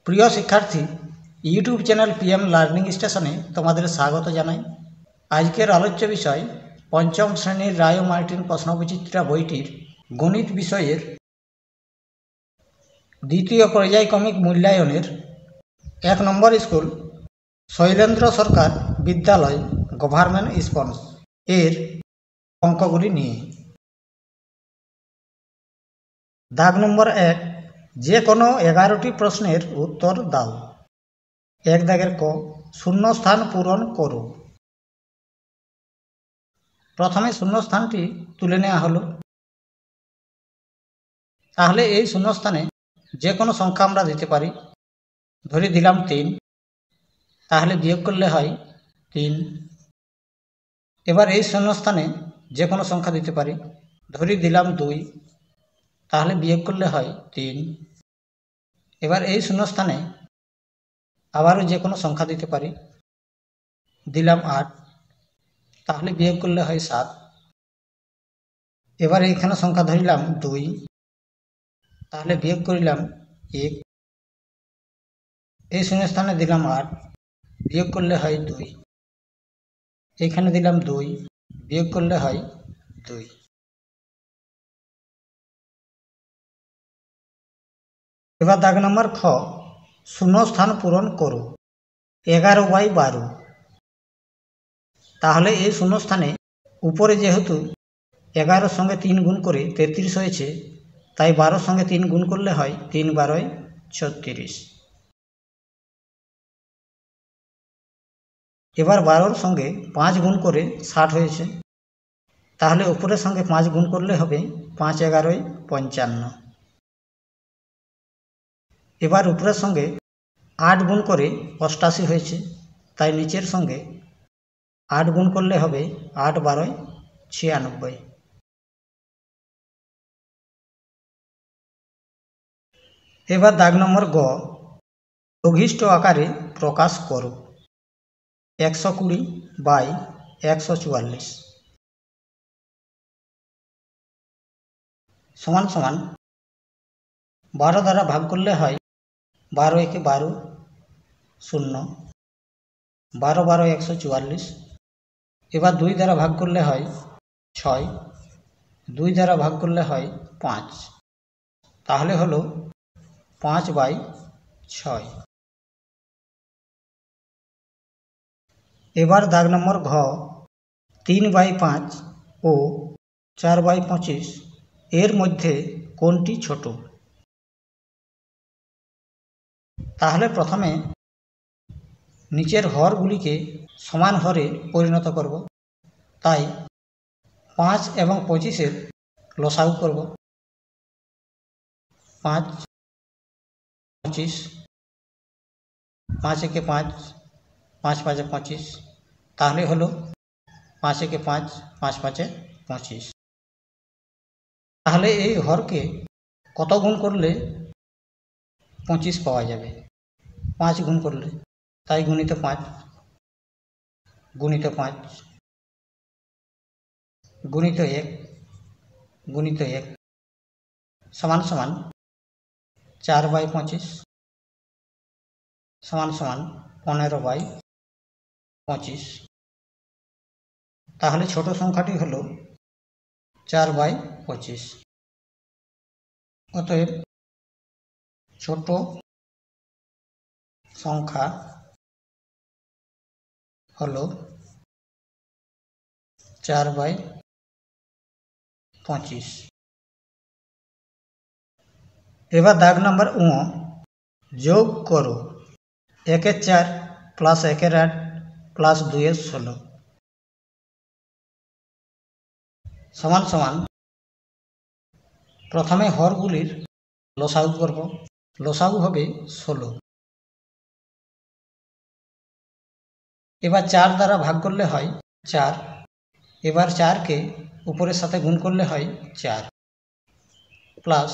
প্রিয় শিক্ষার্থী, YouTube channel PM learning স্টেশনে তোমাদের স্বাগত জানাই। আজকের আলোচ্য বিষয় পঞ্চম শ্রেণীর রায় ও মার্টিন প্রশ্নবিচিত্রা বইটির গণিত বিষয়ের দ্বিতীয় পর্যায়ক্রমিক মূল্যায়নের 1 নম্বর স্কুল শৈলেন্দ্র সরকার বিদ্যালয় গভর্নমেন্ট স্পন্স এর অঙ্কগুলি নিয়ে। দাগ নম্বর 1, যে কোনো 11টি প্রশ্নের উত্তর দাও। 1 দাগের ক, শূন্যস্থান পূরণ করো। প্রথমে শূন্যস্থানটি তুলে নেওয়া হলো। তাহলে এই শূন্যস্থানে যে কোনো সংখ্যা আমরা দিতে পারি। ধরে দিলাম 3, তাহলে বিয়োগ করলে হয় 3। এবার এই শূন্যস্থানে যে কোনো সংখ্যা দিতে পারি। ধরে দিলাম 2, তাহলে বিয়োগ করলে হয় 3। এবার এই শূন্যস্থানে আবারও যে কোনো সংখ্যা দিতে পারি। দিলাম 8, তাহলে বিয়োগ করলে হয় 7। এবার এইখানে সংখ্যা ধরিলাম 2, তাহলে বিয়োগ করিলাম 1। এই শূন্যস্থানে দিলাম 8, বিয়োগ করলে হয় 2। এইখানে দিলাম 2, বিয়োগ করলে হয় 2। এবার দাগ নম্বর খ, শূন্যস্থান পূরণ করো। 11/12। তাহলে এই শূন্যস্থানে উপরে যেহেতু 11 সঙ্গে 3 গুণ করে 33 হয়েছে, তাই 12 সঙ্গে 3 গুণ করলে হয় 3 12 36। এবার 12 সঙ্গে 5 গুণ করে 60 হয়েছে, তাহলে উপরের সঙ্গে 5 গুণ করলে হবে 5 11 55। এবার উপরের সঙ্গে 8 গুণ করে 88 হয়েছে, তাই নিচের সঙ্গে 8 গুণ করলে হবে 8 12 96। এবার দাগ নম্বর গ, লঘিষ্ঠ আকারে প্রকাশ করো। 120/144 সমান সমান 12 দ্বারা ভাগ করলে হয় 12 একে 12 0, 12 12 144। এবার 2 দ্বারা ভাগ করলে হয় 6, 2 দ্বারা ভাগ করলে হয় 5, তাহলে হলো 5/6। এবার দাগ নম্বর ঘ, 3/5 ও 4/25 এর মধ্যে কোনটি ছোট? তাহলে প্রথমে নিচের হরগুলিকে সমান হরে পরিণত করব। তাই 5 এবং 25-এর লসাগু করব। 5 25, 5 একে 5, 5 5 25, তাহলে হলো 5 একে 5, 5 5 25। তাহলে এই হরকে কত গুণ করলে 25 পাওয়া যাবে? 5 গুণ করলে, তাই গুণিত 5 গুণিত 5 গুণিত 1 গুণিত 1 সমান সমান 4/25 সমান সমান 15/25। তাহলে ছোট সংখ্যাটি হলো 4/25। অতএব ছোট সংখ্যা হলো 4/25। এবার দাগ নম্বর উ, যোগ করো। 1 এর 4 প্লাস 1 এর 8 প্লাস 2 এর 16 সমান সমান প্রথমে হরগুলির লসাগু করব। লসাগু হবে 16। এবার 4 দ্বারা ভাগ করলে হয় 4। এবার 4কে উপরের সাথে গুণ করলে হয় 4, প্লাস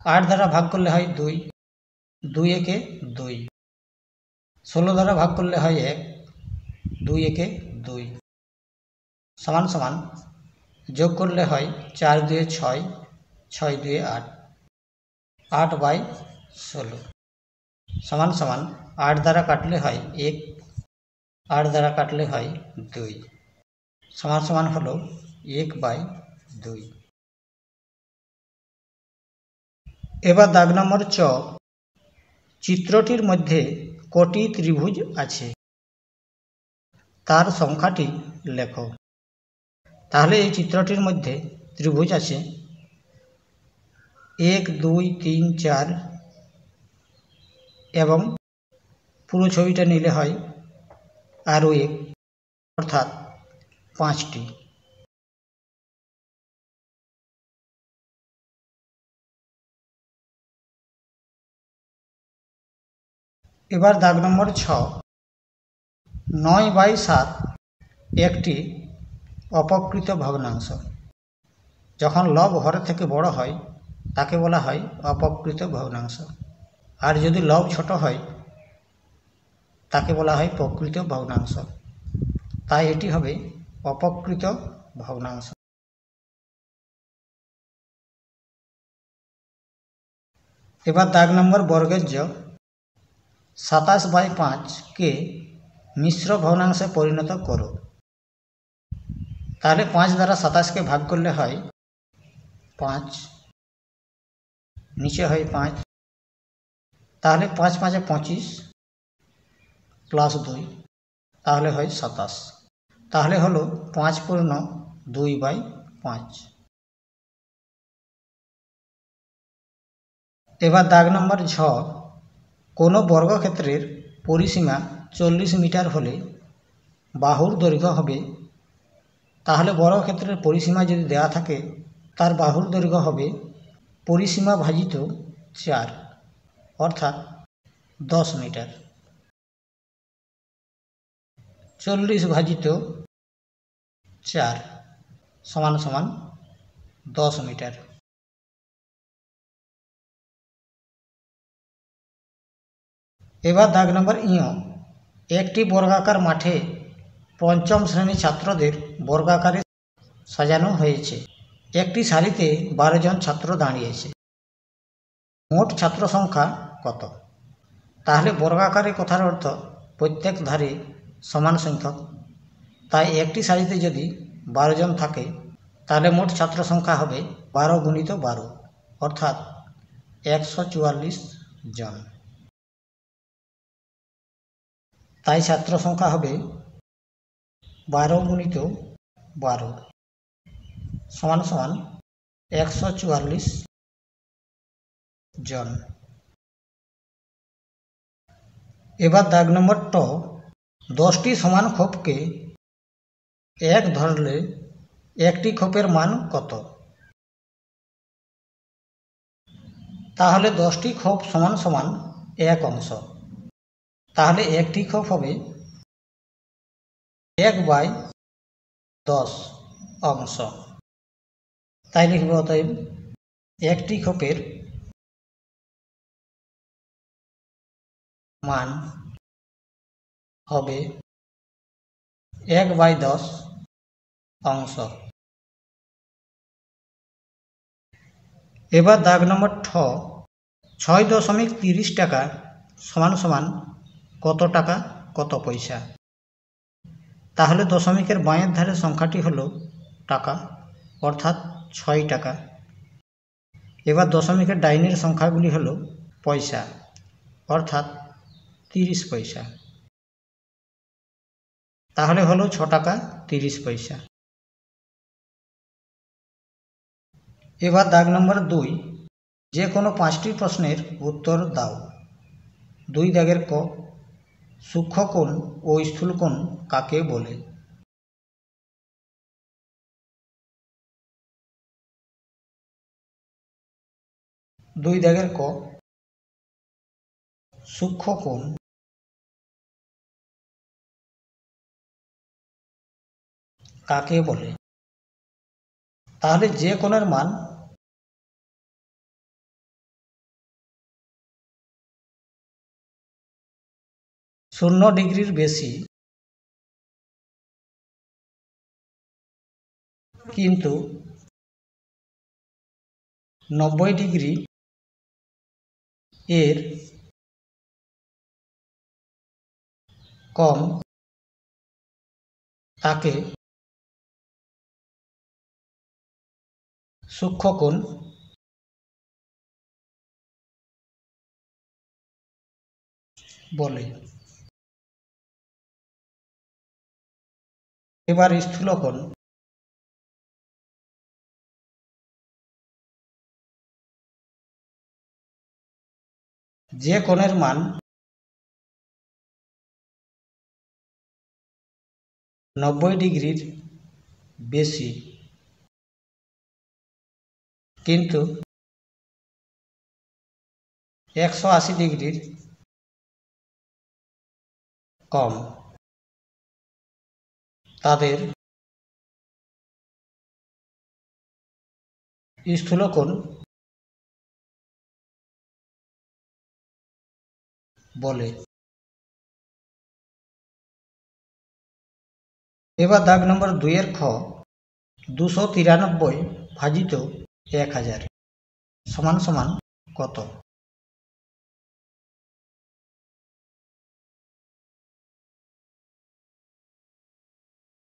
8 দ্বারা ভাগ করলে হয় 2, 2 একে 2, 16 দ্বারা ভাগ করলে হয় 1, 2 একে 2 সমান সমান যোগ করলে হয় 4 2 6, 6 2 8, 8/16। সমান সমান 8 দ্বারা কাটলে হয় 1, 8 দ্বারা কাটলে হয় 2, সমান সমান হলো 1/2। এবার দাগ নম্বর চ, চিত্রটির মধ্যে কটি ত্রিভুজ আছে তার সংখ্যাটি লেখো। তাহলে এই চিত্রটির মধ্যে ত্রিভুজ আছে 1, 2, 3, 4 এবং পুরো ছবিটা নিলে হয় আরও 1, অর্থাৎ 5টি। এবার দাগ নম্বর 6, 9/7 একটি অপকৃত ভগ্নাংশ। যখন লব হরের থেকে বড় হয় তাকে বলা হয় অপকৃত ভগ্নাংশ, আর যদি লব ছোট হয় তাকে বলা হয় প্রকৃত ভগ্নাংশ। তাই এটি হবে অপকৃত ভগ্নাংশ। এবার দাগ নম্বর বর্গের জ, 27/5কে মিশ্র ভগ্নাংশে পরিণত করো। তাহলে 5 দ্বারা 27কে ভাগ করলে হয় 5, নিচে হয় 5, তাহলে 5 5 25 প্লাস 2, তাহলে হয় 27। তাহলে হলো 5/2/5। এবার দাগ নম্বর ঝ, কোনো বর্গক্ষেত্রের পরিসীমা 40 মিটার হলে বাহুর দৈর্ঘ্য হবে। তাহলে বর্গক্ষেত্রের পরিসীমা যদি দেওয়া থাকে তার বাহুর দৈর্ঘ্য হবে পরিসীমা ভাজিত 4, অর্থাৎ 10 মিটার। 40 ভাজিত 4 সমান সমান 10 মিটার। এবার দাগ নম্বর ইঁ, একটি বর্গাকার মাঠে পঞ্চম শ্রেণী ছাত্রদের বর্গাকারে সাজানো হয়েছে। একটি সারিতে 12 জন ছাত্র দাঁড়িয়েছে। মোট ছাত্র সংখ্যা কত? তাহলে বর্গাকারে কথার অর্থ প্রত্যেক ধারে সমান সংখ্যক। তাই একটি সারিতে যদি 12 জন থাকে তাহলে মোট ছাত্র সংখ্যা হবে 12 গুণিত 12, অর্থাৎ 144 জন। তাই ছাত্র সংখ্যা হবে 12 গুণিত 12 সমান সমান 144 জন। এবার দাগ নম্বর ট, 10টি সমান খোপকে 1 ধরলে একটি খোপের মান কত? তাহলে 10টি খোপ সমান সমান 1 অংশ। তাহলে একটি খোপ হবে 1/10 অংশ। তাই লিখব অতএব একটি খোপের মান হবে 1/10 অংশ। এবার দাগ নম্বর ঠ, 6.30 টাকা সমান সমান কত টাকা কত পয়সা? তাহলে দশমিকের বাঁয়ের ধারের সংখ্যাটি হলো টাকা, অর্থাৎ 6 টাকা। এবার দশমিকের ডাইনের সংখ্যাগুলি হলো পয়সা, অর্থাৎ 30 পয়সা। তাহলে হলো 6 টাকা 30 পয়সা। এবার দাগ নম্বর 2, যে কোনো 5টি প্রশ্নের উত্তর দাও। 2 দাগের ক, সূক্ষ্মকোণ ও স্থূলকোণ কাকে বলে? দুই দাগের ক, সূক্ষ্মকোণ কাকে বলে? তাহলে যে কোণের মান শূন্য ডিগ্রির বেশি কিন্তু 90 ডিগ্রি এর কম তাকে সূক্ষ্মকোণ বলে। এবার স্থূলকোণ। যে কোণের মান 90 ডিগ্রির বেশি কিন্তু 180 ডিগ্রির কম, তাদের স্থূলকোণ বলে। এবার দাগ নম্বর 2 খ 293 ভাজিত 1000 সমান সমান কত?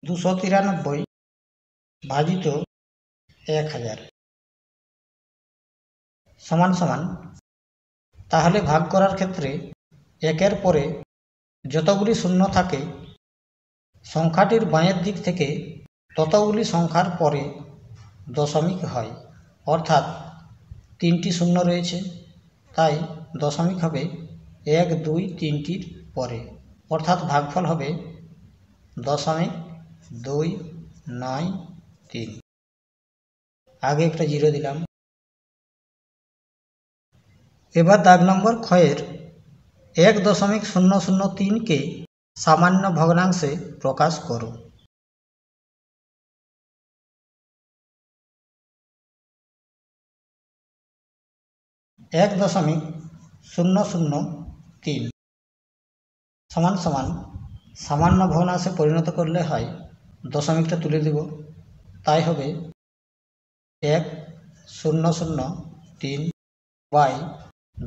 দুশো 293 ভাজিত 1000 সমান সমান, তাহলে ভাগ করার ক্ষেত্রে একের পরে যতগুলি শূন্য থাকে সংখ্যাটির বাঁয়ের দিক থেকে ততগুলি সংখ্যার পরে দশমিক হয়, অর্থাৎ 3টি শূন্য রয়েছে, তাই দশমিক হবে 1, 2, 3টির পরে, অর্থাৎ ভাগফল হবে 0.293। আগে একটা 0 দিলাম। এবার দাগ নম্বর ক্ষয়ের 1.003কে সামান্য ভগ্নাংশে প্রকাশ করো। এক দশমিক 003 সমান সমান সামান্য ভগ্নাংশে পরিণত করলে হয়, দশমিকটা তুলে দেব, তাই হবে 1003 বাই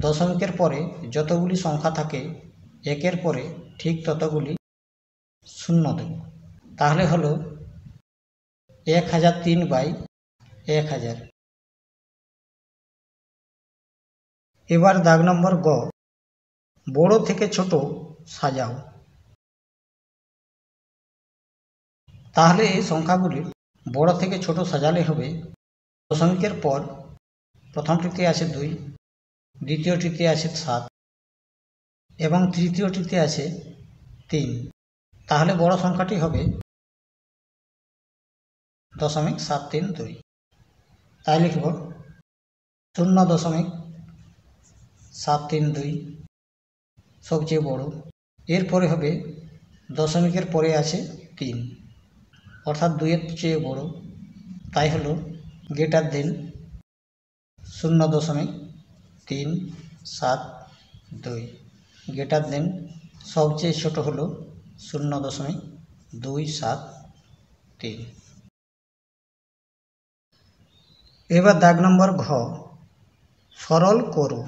দশমিকের পরে যতগুলি সংখ্যা থাকে একের পরে ঠিক ততগুলি শূন্য দেব, তাহলে হলো 1003 বাই 1000। এবার দাগ নম্বর গ বড় থেকে ছোট সাজাও। তাহলে এই সংখ্যাগুলির বড় থেকে ছোট সাজালে হবে দশমিকের পর প্রথমটিতে আছে 2, দ্বিতীয়টিতে আছে 7 এবং তৃতীয়টিতে আছে 3, তাহলে বড় সংখ্যাটি হবে 0.732। তাই লিখব 0.732 সবচেয়ে বড়, এরপরে হবে দশমিকের পরে আছে 3, অর্থাৎ 2-এর চেয়ে বড়, তাই হলো গ্রেটার দেন 0.372, গ্রেটার দেন সবচেয়ে ছোট হলো 0.273। এবার দাগ নম্বর ঘ সরল করো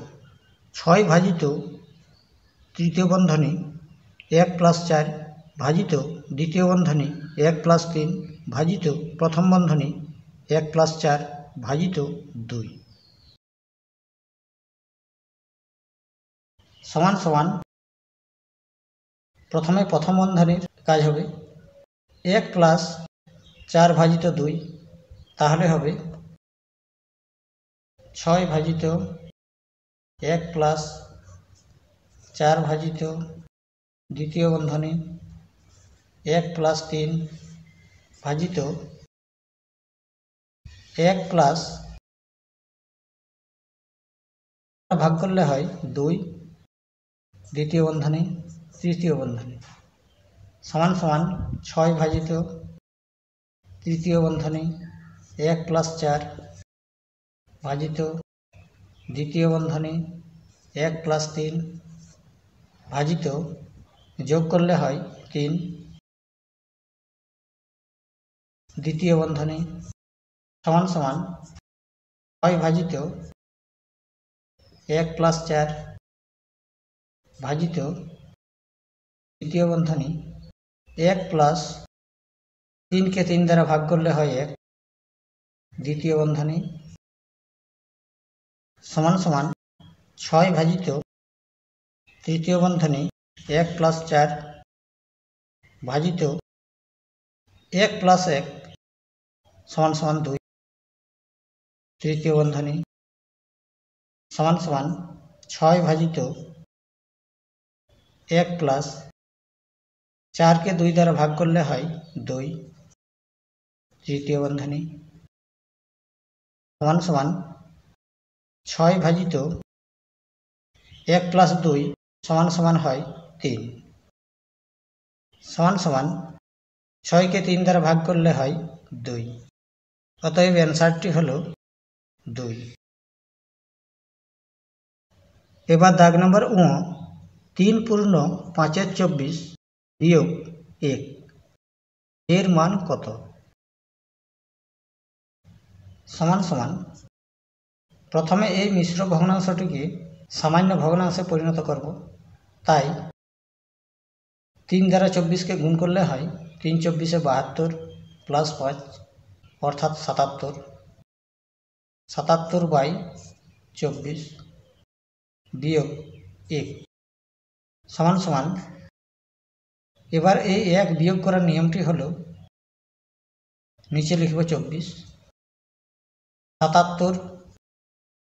6 ভাজিত তৃতীয় বন্ধনী 1 + 4 ভাজিত দ্বিতীয় বন্ধনী 1 + 3 ভাজিত প্রথম বন্ধনী 1 + 4 ভাজিত 2 সমান সমান, প্রথমে প্রথম বন্ধনীর কাজ হবে 1 + 4 ভাজিত 2, তাহলে হবে 6 ভাজিত 1 + 4 ভাজিত দ্বিতীয় বন্ধনী 1 + 3 ভাজিত 1 প্লাস ভাগ করলে হয় 2 দ্বিতীয় বন্ধনী তৃতীয় বন্ধনী সমান সমান 6 ভাজিত তৃতীয় বন্ধনী 1 + 4 ভাজিত দ্বিতীয় বন্ধনী 1 + 3 ভাজিত যোগ করলে হয় 3 দ্বিতীয় বন্ধনী সমান সমান 6 ভাজিত 1 + 4 ভাজিত তৃতীয় বন্ধনী 1 প্লাস 3কে 3 দ্বারা ভাগ করলে হয় 1, দ্বিতীয় বন্ধনী সমান সমান 6 ভাজিত তৃতীয় বন্ধনী 1 প্লাস 4 ভাজিত 1 প্লাস 1 সমান সমান 2, তৃতীয় বন্ধনী সমান সমান 6 ভাজিত 1 প্লাস 4কে 2 দ্বারা ভাগ করলে হয় 2, তৃতীয় বন্ধনী সমান সমান 6 ভাজিত 1 প্লাস 2 সমান সমান হয় 3, সমান সমান 6কে 3 দ্বারা ভাগ করলে হয় 2, অতএব অ্যান্সারটি হল 2। এবার দাগ নম্বর 3 পূর্ণ 5-এর 24 বিয়োগ 1 এর মান কত? সমান সমান প্রথমে এই মিশ্র ভগ্নাংশটিকে সামান্য ভগ্নাংশে পরিণত করব। তাই 3 দ্বারা 24কে গুণ করলে হয় 3 24 72 প্লাস 5 অর্থাৎ 77, 77/24 বিয়োগ 1 সমান সমান, এবার এই 1 বিয়োগ করার নিয়মটি হল নিচে লিখব 24, 77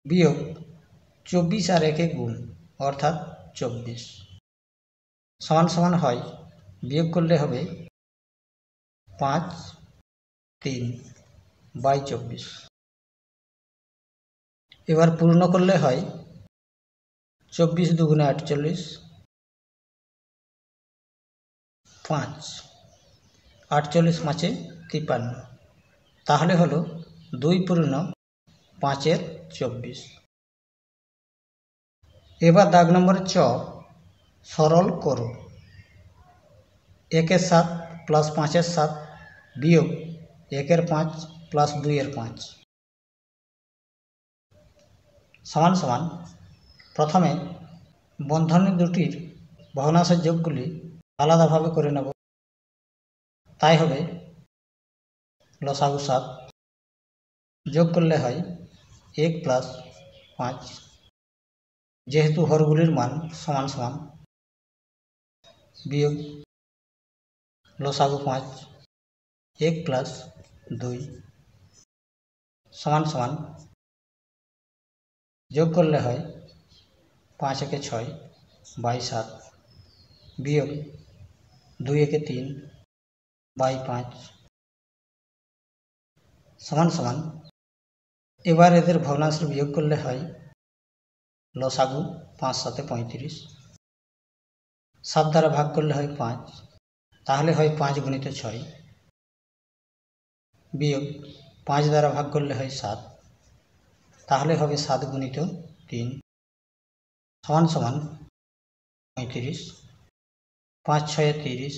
বিয়োগ 24 আর 1 গুণ অর্থাৎ 24 সমান সমান হয়, বিয়োগ করলে হবে 5/3/24। এবার পূর্ণ করলে হয় 24 দুগুণে 48, 5 48 5-এ 53, তাহলে হলো 2 পূর্ণ 5-এর 24। এবার দাগ নম্বর সরল করো। 1-এর 7 প্লাস 5-এর 7 বিয়োগ 1-এর 5 প্লাস 2-এর 5 সমান সমান, প্রথমে বন্ধনী দুটির ভগ্নাংশের যোগগুলি আলাদাভাবে করে নেব। তাই হবে লসাগু 7 যোগ করলে হয় 1 প্লাস 5, যেহেতু হরগুলির মান সমান সমান, বিয়োগ লসাগু 5 1 প্লাস 2 সমান সমান, যোগ করলে হয় 5 একে 6/7 বিয়োগ 2 একে 3/5 সমান সমান, এবার এদের ভগ্নাংশের বিয়োগ করলে হয় লসাগু 5 7 35, 7 দ্বারা ভাগ করলে হয় 5, তাহলে হয় 5 গুণিত 6 বিয়োগ 5 দ্বারা ভাগ করলে হয় 7, তাহলে হবে 7 গুণিত 3 সমান সমান 35, 5 6 30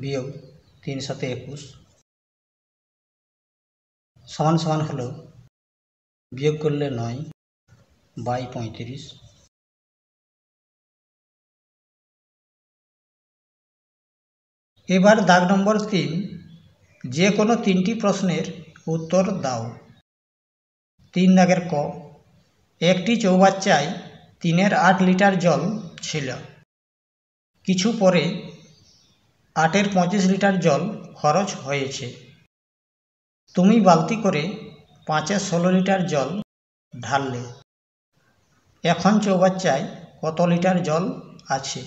বিয়োগ 3 7 21 সমান সমান হলো, বিয়োগ করলে 9/35। এবার দাগ নম্বর 3, যে কোনো 3টি প্রশ্নের উত্তর দাও। 3 দাগের ক, একটি চৌবাচ্চায় 3-এর 8 লিটার জল ছিল, কিছু পরে 8-এর 25 লিটার জল খরচ হয়েছে। তুমি বালতি করে 5-এর 16 লিটার জল ঢাললে, এখন চৌবাচ্চায় কত লিটার জল আছে?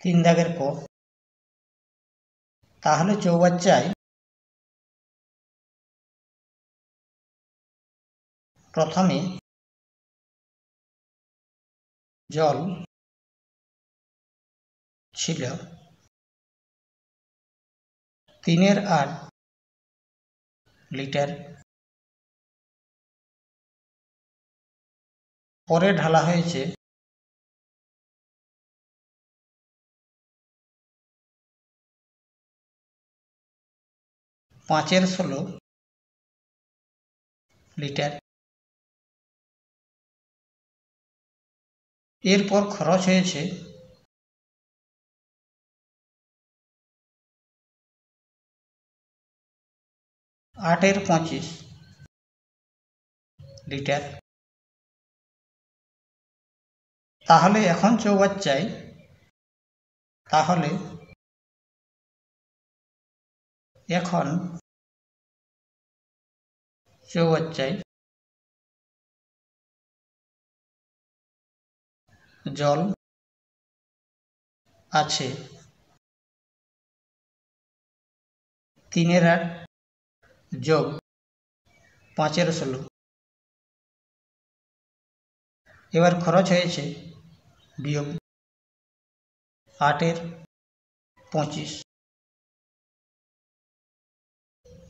3 দাগের ক, তাহলে চৌবাচ্চায় প্রথমে জল ছিল 3-এর 8 লিটার, পরে ঢালা হয়েছে 5-এর 16 লিটার। এরপর খরচ হয়েছে 8/25 লিটার। তাহলে এখন চৌবাচ্চায় জল আছে 3/8 যোগ 5/16। এবার খরচ হয়েছে বিয়োগ 8/25।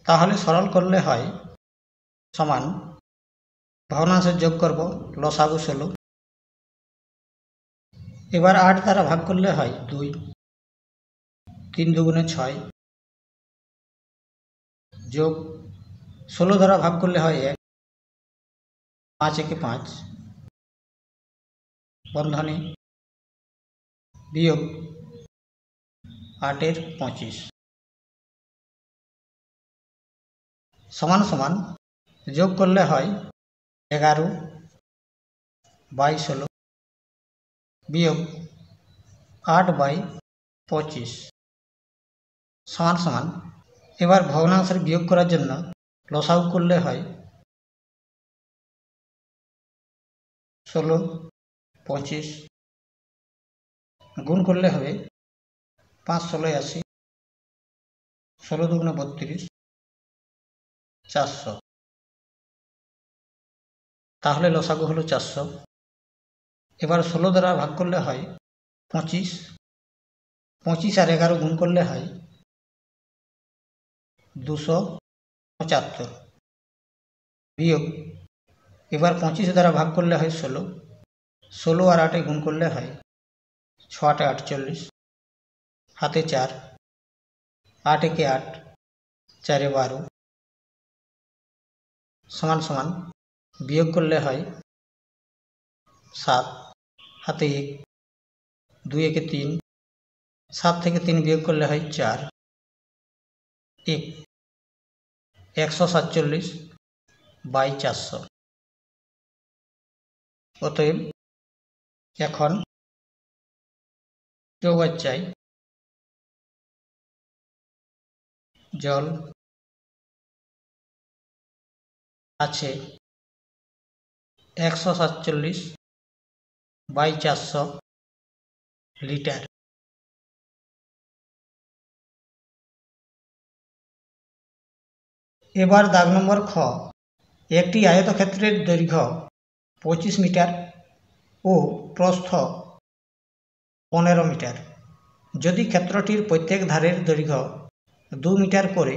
তাহলে সরল করলে হয় সমান ভগ্নাংশের যোগ করব, লসাগু 16। এবার 8 দ্বারা ভাগ করলে হয় 2, 3 দুগুণে 6 যোগ 16 দ্বারা ভাগ করলে হয় 1, 5 একে 5 বন্ধনী বিয়োগ 8/25 সমান সমান যোগ করলে হয় 11/16 বিয়োগ 8/25 সমান সমান। এবার ভগ্নাংশের বিয়োগ করার জন্য লসাগু করলে হয় 16, 25 গুণ করলে হবে 5 16 80, 16 দুগুণে 32, 400। তাহলে লসাগু হলো 400। এবার 16 দ্বারা ভাগ করলে হয় 25, 25 আর 11 গুণ করলে হয় 275 বিয়োগ এবার 25 দ্বারা ভাগ করলে হয় 16, 16 আর 8 গুণ করলে হয় 6 8 48, হাতে 4, 8 একে 8, 4 12 সমান সমান বিয়োগ করলে হয় 7, হাতে 1, 2 একে 3, 7 থেকে 3 বিয়োগ করলে হয় 4, 1 147/400। অতএব এখন চৌবাচ্চায় জল আছে 147/400 লিটার। এবার দাগ নম্বর খ, একটি আয়তক্ষেত্রের দৈর্ঘ্য 25 মিটার ও প্রস্থ 15 মিটার। যদি ক্ষেত্রটির প্রত্যেক ধারের দৈর্ঘ্য 2 মিটার করে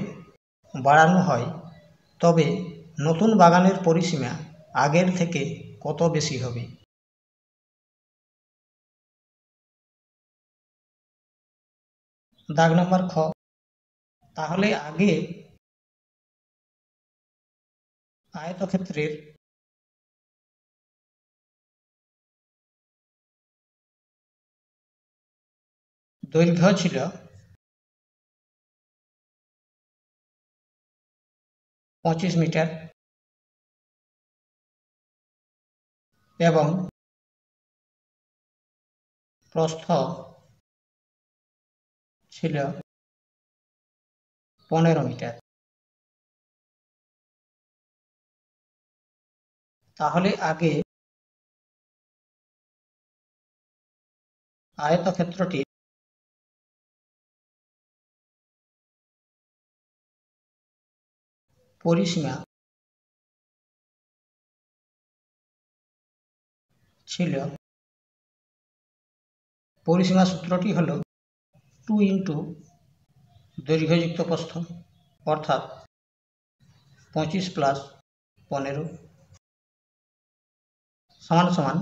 বাড়ানো হয় তবে নতুন বাগানের পরিসীমা আগের থেকে কত বেশি হবে? দাগ নম্বর খ, তাহলে আগে আয়তক্ষেত্রের দৈর্ঘ্য ছিল 25 মিটার এবং প্রস্থ ছিল 15 মিটার। তাহলে আগে আয়তক্ষেত্রটির পরিসীমা ছিল, পরিসীমা সূত্রটি হল 2 ইন্টু দৈর্ঘ্যযুক্ত প্রস্থ অর্থাৎ 25 প্লাস 15 সমান সমান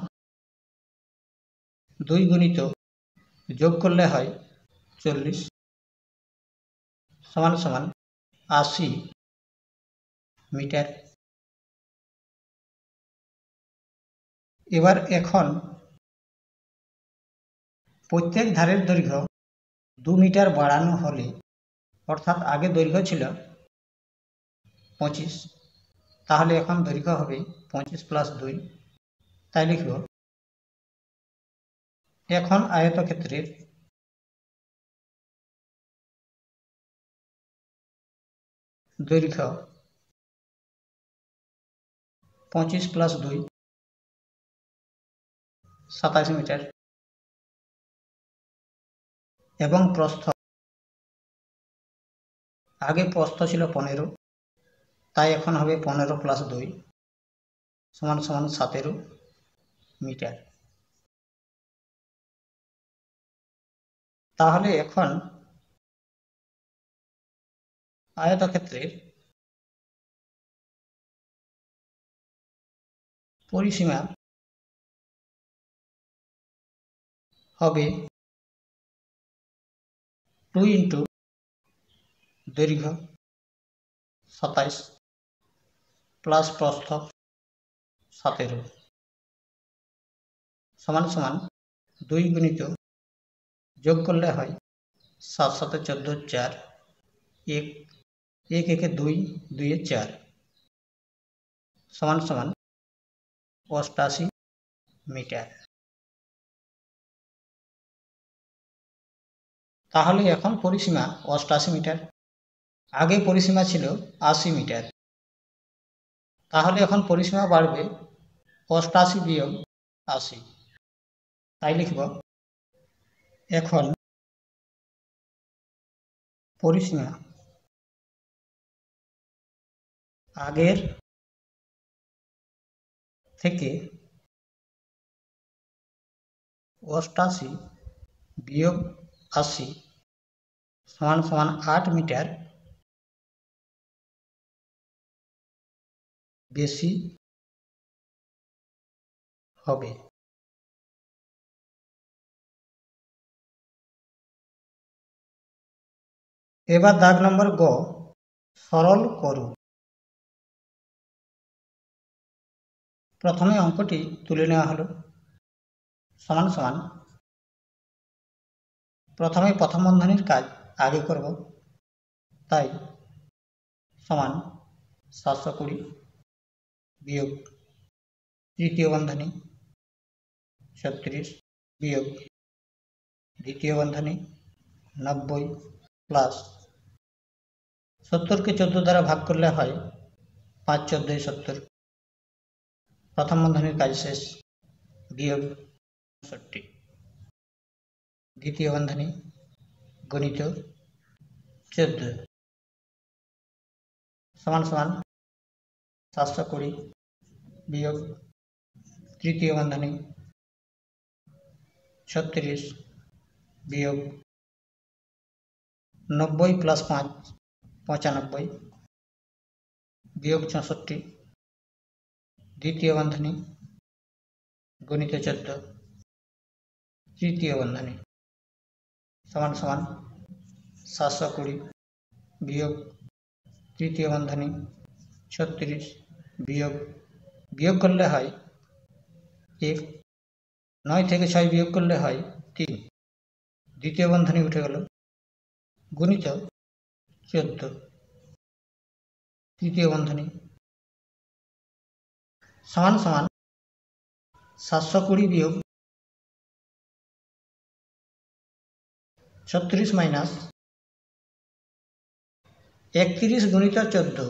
2 গুণিত যোগ করলে হয় 40 সমান সমান 80 মিটার। এবার এখন প্রত্যেক ধারের দৈর্ঘ্য 2 মিটার বাড়ানো হলে, অর্থাৎ আগে দৈর্ঘ্য ছিল 25, তাহলে এখন দৈর্ঘ্য হবে 25 + 2, তাই লিখব এখন আয়তক্ষেত্রের দৈর্ঘ্য 25 + 2 27 মিটার এবং প্রস্থ, আগে প্রস্থ ছিল 15, তাই এখন হবে 15 + 2 = 17 মিটার। তাহলে এখন আয়তক্ষেত্রের পরিসীমা হবে 2 × দৈর্ঘ্য 27 প্লাস প্রস্থ 17 সমান 2 গুণিত, যোগ করলে হয় 7 × 7 = 14, 4, 1 1 1 2 2 4 সমান 88 মিটার। তাহলে এখন পরিসীমা 88 মিটার, আগে পরিসীমা ছিল 80 মিটার, তাহলে এখন পরিসীমা বাড়বে 88 বিয়োগ 80, তাই লিখব এখন পরিসীমা আগের থেকে 88 বিয়োগ 80 সমান 8 মিটার বেশি হবে। এবার দাগ নম্বর গ, সরল করুন। প্রথমে অঙ্কটি তুলে নেওয়া হলো, সমান প্রথমে প্রথম বন্ধনীর কাজ আগে করব, তাই সমান 720 বিয়োগ তৃতীয় বন্ধনী 36 বিয়োগ দ্বিতীয় বন্ধনী 90 প্লাস 70কে 14 দ্বারা ভাগ করলে হয় 5 × 14 = 70, প্রথম বন্ধনীর কাজ শেষ, বিয়োগ 60 দ্বিতীয় বন্ধনী গণিত 14 সমান 720 বিয়োগ তৃতীয় বন্ধনী 36 বিয়োগ 90 + 5 95 বিয়োগ 64 দ্বিতীয় বন্ধনী গণিত 14 তৃতীয় বন্ধনী সমান 720 বিয়োগ তৃতীয় বন্ধনী 36 বিয়োগ করলে হয় 1, 9 থেকে 6 বিয়োগ করলে হয় 3, দ্বিতীয় বন্ধনী উঠে গেল, গুণিত 14 তৃতীয় বন্ধনী সমান 720 বিয়োগ 36 মাইনাস 31 গুণিত 14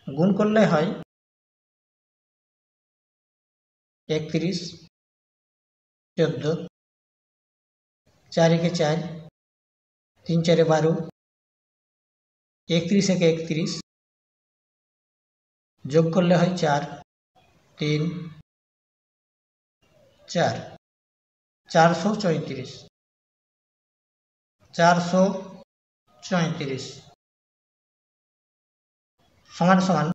গুণ করলে হয় 31 14 4 × 1 = 4 3 × 4 = 12 31 × 1 = 31 যোগ করলে হয় 4 3 4 434 সমান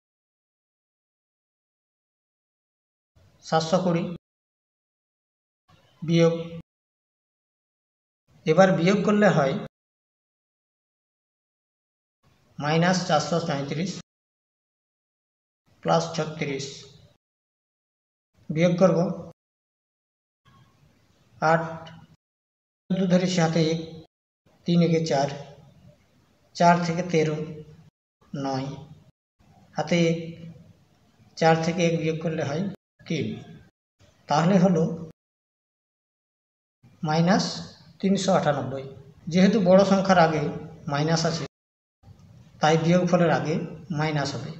720 বিয়োগ, এবার বিয়োগ করলে হয় -434 প্লাস 36 বিয়োগ করব 8 14 ধরেছি, হাতে 1, 3 একে 4, 4 থেকে 13, 9, হাতে 1, 4 থেকে 1 বিয়োগ করলে হয় 3, তাহলে হলো -398। যেহেতু বড় সংখ্যার আগে মাইনাস আছে তাই বিয়োগফলের আগে মাইনাস হবে,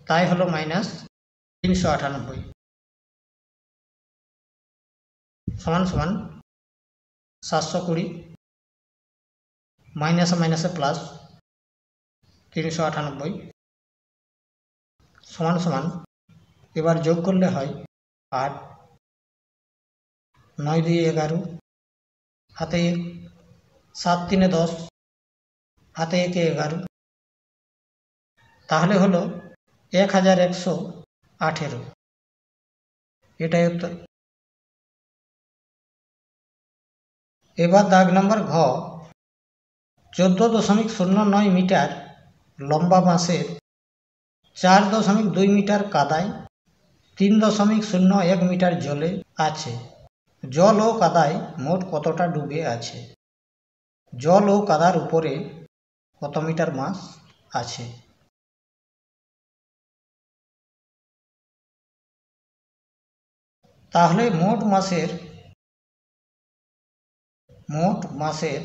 তাই হলো -398 সমান সমান 720, মাইনাসে মাইনাসে প্লাস 398 সমান সমান, এবার যোগ করলে হয় 8, 9 2 11, হাতে 1, 7 3 10, হাতে 1 11, তাহলে হলো 1118। এটাই উত্তর। এবার দাগ নম্বর ঘ, 14.09 মিটার লম্বা বাঁশের 4.2 মিটার কাদায় 3.01 মিটার জলে আছে। জল ও কাদায় মোট কতটা ডুবে আছে? জল ও কাদার উপরে কত মিটার বাঁশ আছে? তাহলে মোট মাসের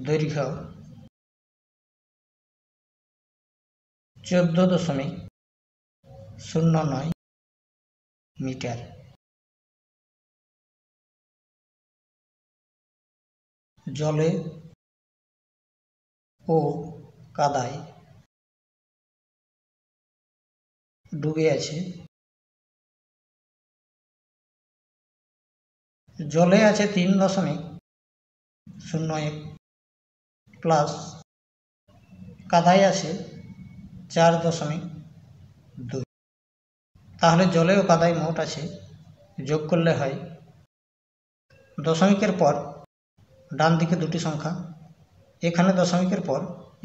দৈর্ঘ্য 14.09 মিটার। জলে ও কাদায় ডুবে আছে, জলে আছে 3.01 প্লাস কাদায় আছে 4.2, তাহলে জলে ও কাদায় মোট আছে, যোগ করলে হয়, দশমিকের পর ডান দিকে দুটি সংখ্যা, এখানে দশমিকের পর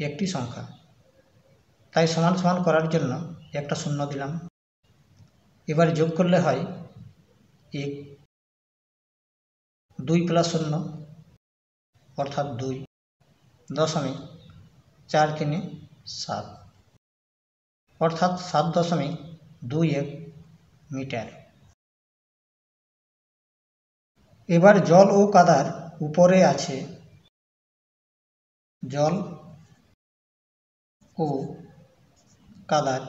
একটি সংখ্যা, তাই সমান সমান করার জন্য একটা শূন্য দিলাম। এবার যোগ করলে হয় 1, 2 প্লাস 0 অর্থাৎ 2, 4.3 অর্থাৎ 7.21 মিটার। এবার জল ও কাদার উপরে আছে, জল ও কাদার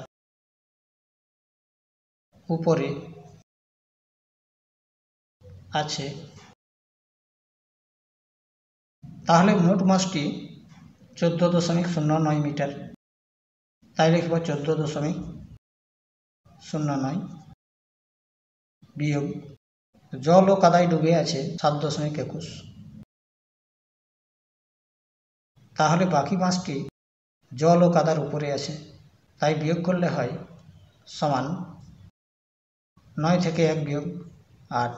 উপরে আছে, তাহলে মোট মাসটি 14.09 মিটার, তাই লিখব 14.09 বিয়োগ জল ও কাদায় ডুবে আছে 7.21, তাহলে বাকি মাসটি জল ও কাদার উপরে আছে, তাই বিয়োগ করলে হয় সমান 9 থেকে 1 বিয়োগ 8,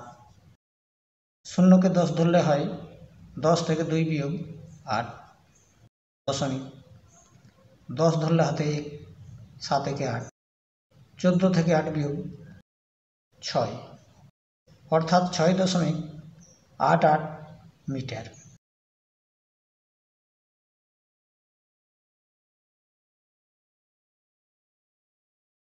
0কে 10 ধরলে হয় 10 থেকে 2 বিয়োগ 8, 10 ধরলে হাতে 1, 7 থেকে 8, 14 থেকে 8 বিয়োগ 6 অর্থাৎ 6.88 মিটার।